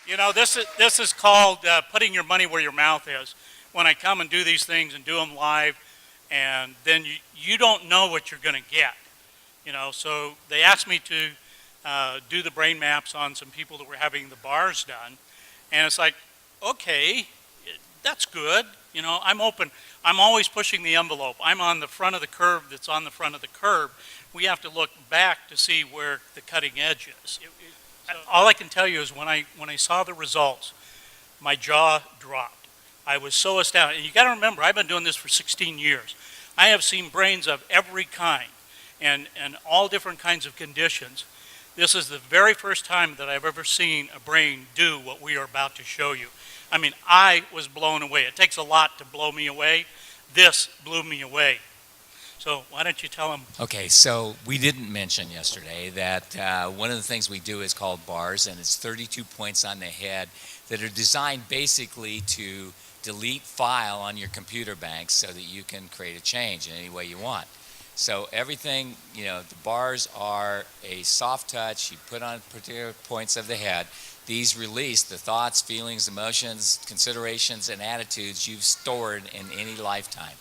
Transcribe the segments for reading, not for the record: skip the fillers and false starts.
You know, this is called putting your money where your mouth is. When I come and do these things and do them live, and then you don't know what you're going to get. You know, so they asked me to do the brain maps on some people that were having the bars done, and it's like, okay, that's good. You know, I'm open. I'm always pushing the envelope. I'm on the front of the curve that's on the front of the curve. We have to look back to see where the cutting edge is. All I can tell you is when I saw the results, my jaw dropped. I was so astounded. And you got to remember, I've been doing this for 16 years. I have seen brains of every kind and all different kinds of conditions. This is the very first time that I've ever seen a brain do what we are about to show you. I mean, I was blown away. It takes a lot to blow me away. This blew me away. So why don't you tell them? Okay, so we didn't mention yesterday that one of the things we do is called bars, and it's 32 points on the head that are designed basically to delete file on your computer bank so that you can create a change in any way you want. So everything, you know, the bars are a soft touch. You put on particular points of the head. These release the thoughts, feelings, emotions, considerations, and attitudes you've stored in any lifetime.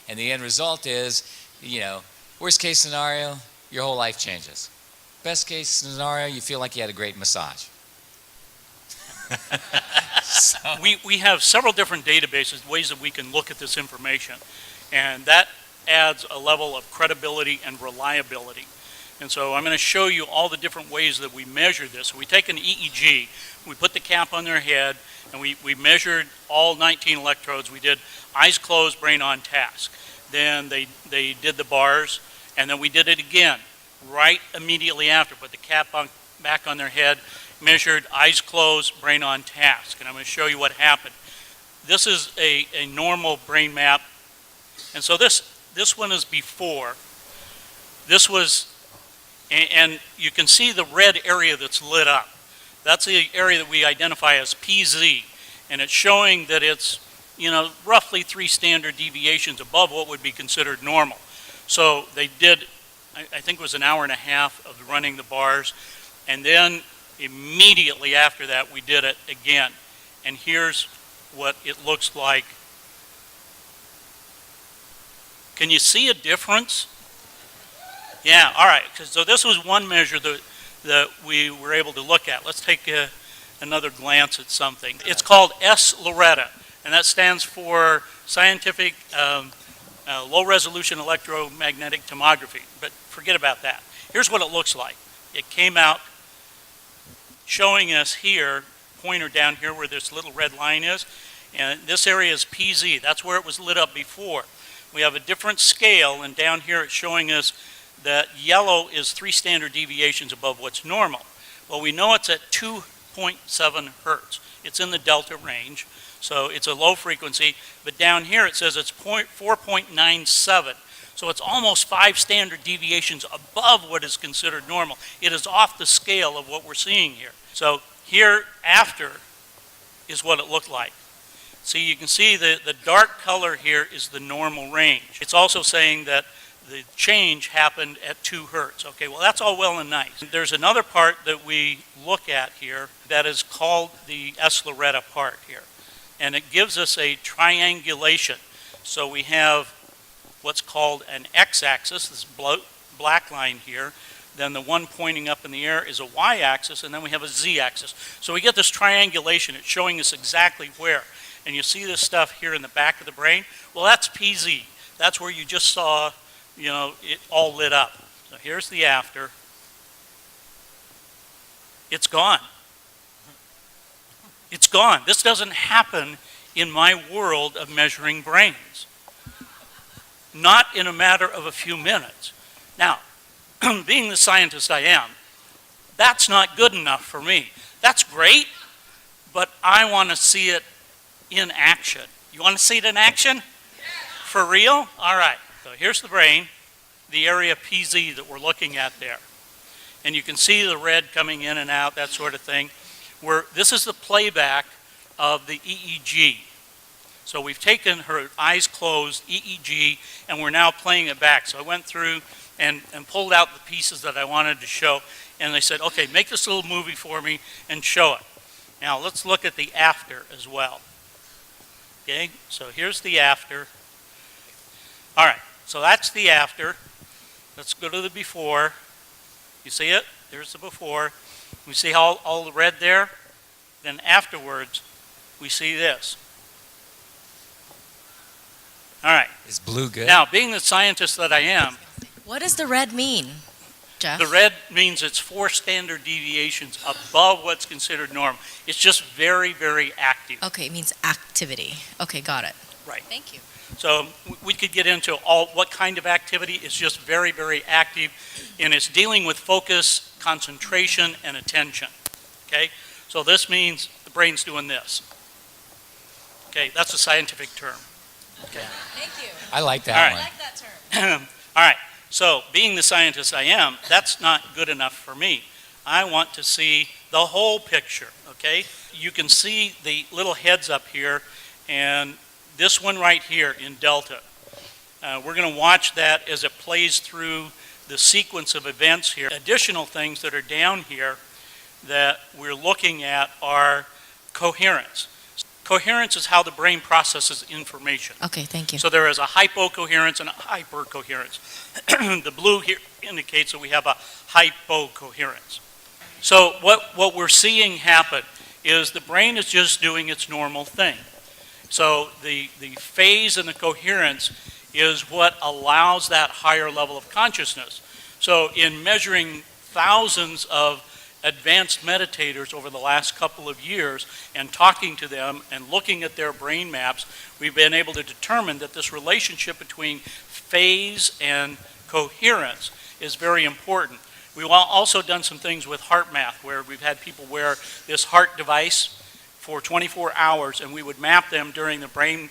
And the end result is, you know, worst case scenario, your whole life changes. Best case scenario, you feel like you had a great massage. So. We have several different databases, ways that we can look at this information, and that adds a level of credibility and reliability. And so I'm going to show you all the different ways that we measure this. We take an EEG, we put the cap on their head, and we measured all 19 electrodes. We did eyes closed, brain on task. Then they did the bars, and then we did it again right immediately after. Put the cap back on their head, measured eyes closed, brain on task. And I'm going to show you what happened. This is a normal brain map. And so this one is before. This was, and you can see the red area that's lit up. That's the area that we identify as PZ. And it's showing that it's, you know, roughly 3 standard deviations above what would be considered normal. So they did, I think it was an hour and a half of running the bars. And then immediately after that, we did it again. And here's what it looks like. Can you see a difference? Yeah, all right. So this was one measure that we were able to look at. Let's take another glance at something. It's called S-Loretta, and that stands for Scientific Low-Resolution Electromagnetic Tomography. But forget about that. Here's what it looks like. It came out showing us here, pointer down here where this little red line is, and this area is PZ. That's where it was lit up before. We have a different scale, and down here it's showing us that yellow is 3 standard deviations above what's normal. Well, we know it's at 2.7 hertz. It's in the delta range, so it's a low frequency, but down here it says it's 4.97. So it's almost 5 standard deviations above what is considered normal. It is off the scale of what we're seeing here. So here after is what it looked like. See, you can see the dark color here is the normal range. It's also saying that the change happened at 2 hertz. Okay, well that's all well and nice. There's another part that we look at here that is called the S-Loretta part here. And it gives us a triangulation. So we have what's called an x-axis, this black line here. Then the one pointing up in the air is a y-axis, and then we have a z-axis. So we get this triangulation. It's showing us exactly where. And you see this stuff here in the back of the brain? Well, that's PZ. That's where you just saw, you know, it all lit up. So here's the after. It's gone. It's gone. This doesn't happen in my world of measuring brains. Not in a matter of a few minutes. Now, being the scientist I am, that's not good enough for me. That's great, but I want to see it in action. You want to see it in action? Yeah. For real? All right. So here's the brain, the area PZ that we're looking at there. And you can see the red coming in and out, that sort of thing. This is the playback of the EEG. So we've taken her eyes closed EEG, and we're now playing it back. So I went through and pulled out the pieces that I wanted to show, and they said, okay, make this little movie for me and show it. Now let's look at the after as well. Okay, so here's the after. All right, so that's the after. Let's go to the before. You see it? There's the before. We see all the red there. Then afterwards, we see this. All right. Is blue good? Now, being the scientist that I am, What does the red mean, Jeff? the red means it's 4 standard deviations above what's considered normal. It's just very, very active. Okay, it means activity. Okay, got it. Right. Thank you. So we could get into what kind of activity. It's just very, very active, and it's dealing with focus, concentration, and attention. Okay? So this means the brain's doing this. Okay, that's a scientific term. Okay. Thank you. I like that All right. one. like that term. All right, so being the scientist I am, that's not good enough for me. I want to see the whole picture, okay? You can see the little heads up here, and this one right here in delta. We're going to watch that as it plays through the sequence of events here. Additional things that are down here that we're looking at are coherence. Coherence is how the brain processes information. Okay, thank you. So there is a hypocoherence and a hypercoherence. The blue here indicates that we have a hypocoherence. So what we're seeing happen is the brain is just doing its normal thing. So the phase and the coherence is what allows that higher level of consciousness. So in measuring thousands of advanced meditators over the last couple of years and talking to them and looking at their brain maps, we've been able to determine that this relationship between phase and coherence is very important. We've also done some things with heart math where we've had people wear this heart device for 24 hours, and we would map them during the brain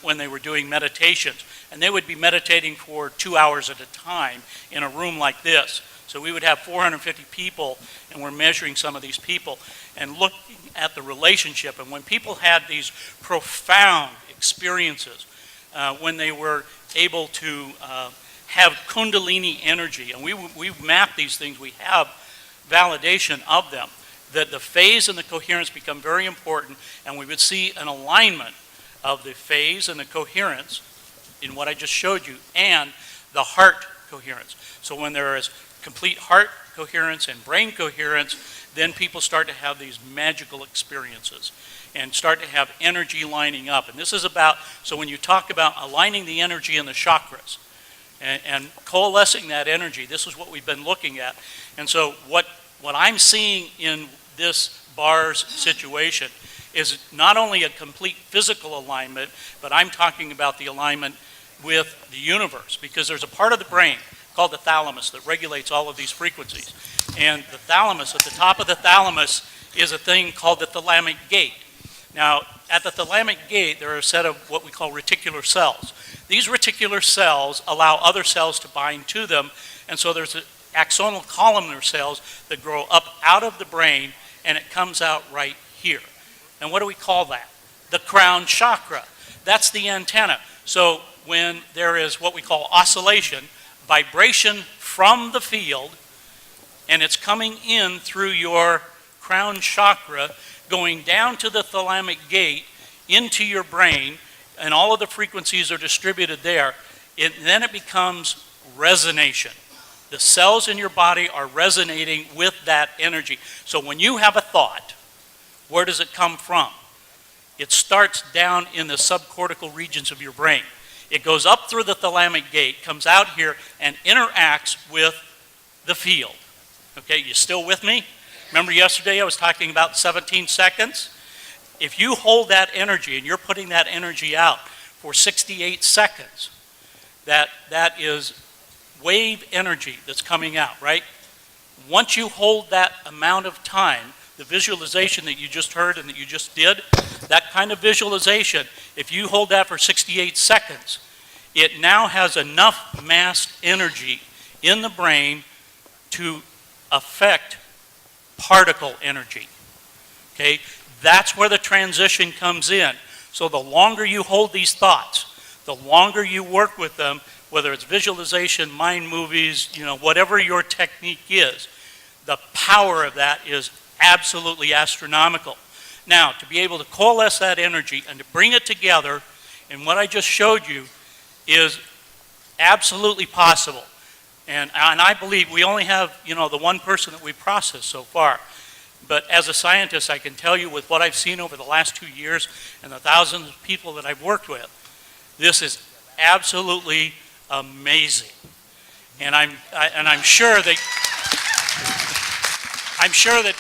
when they were doing meditations. And they would be meditating for 2 hours at a time in a room like this. So we would have 450 people, and we're measuring some of these people and looking at the relationship. And when people had these profound experiences, when they were able to have kundalini energy, and we've mapped these things, we have validation of them, that the phase and the coherence become very important, and we would see an alignment of the phase and the coherence in what I just showed you, and the heart coherence. So when there is complete heart coherence and brain coherence, then people start to have these magical experiences and start to have energy lining up. And this is about, so when you talk about aligning the energy in the chakras and coalescing that energy, this is what we've been looking at. And so what I'm seeing in this Barras situation is not only a complete physical alignment, but I'm talking about the alignment with the universe, because there's a part of the brain called the thalamus that regulates all of these frequencies. And the thalamus, at the top of the thalamus, is a thing called the thalamic gate. Now, at the thalamic gate, there are a set of what we call reticular cells. These reticular cells allow other cells to bind to them, and so there's axonal columnar cells that grow up out of the brain, and it comes out right here. And what do we call that? The crown chakra. That's the antenna. So when there is what we call oscillation, vibration from the field, and it's coming in through your crown chakra, going down to the thalamic gate, into your brain, and all of the frequencies are distributed there, then it becomes resonation. The cells in your body are resonating with that energy. So when you have a thought, where does it come from? It starts down in the subcortical regions of your brain. It goes up through the thalamic gate, comes out here, and interacts with the field. Okay, you still with me? Remember yesterday I was talking about 17 seconds? If you hold that energy and you're putting that energy out for 68 seconds, that is wave energy that's coming out, right? Once you hold that amount of time, the visualization that you just heard and that you just did, that kind of visualization, if you hold that for 68 seconds, it now has enough mass energy in the brain to affect particle energy. Okay, that's where the transition comes in. So the longer you hold these thoughts, the longer you work with them, whether it's visualization, mind movies, whatever your technique is, the power of that is absolutely astronomical. Now, to be able to coalesce that energy and to bring it together in what I just showed you is absolutely possible. And I believe we only have, the one person that we processed so far. But as a scientist, I can tell you with what I've seen over the last 2 years and the thousands of people that I've worked with, this is absolutely amazing. And I'm sure that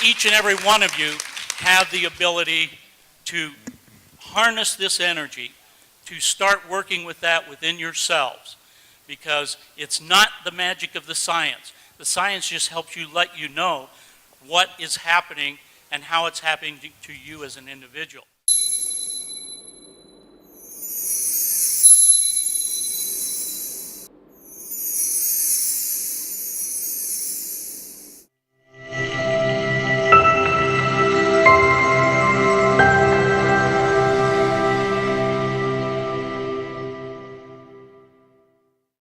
each and every one of you have the ability to harness this energy, to start working with that within yourselves, because it's not the magic of the science. The science just helps you let you know what is happening and how it's happening to you as an individual.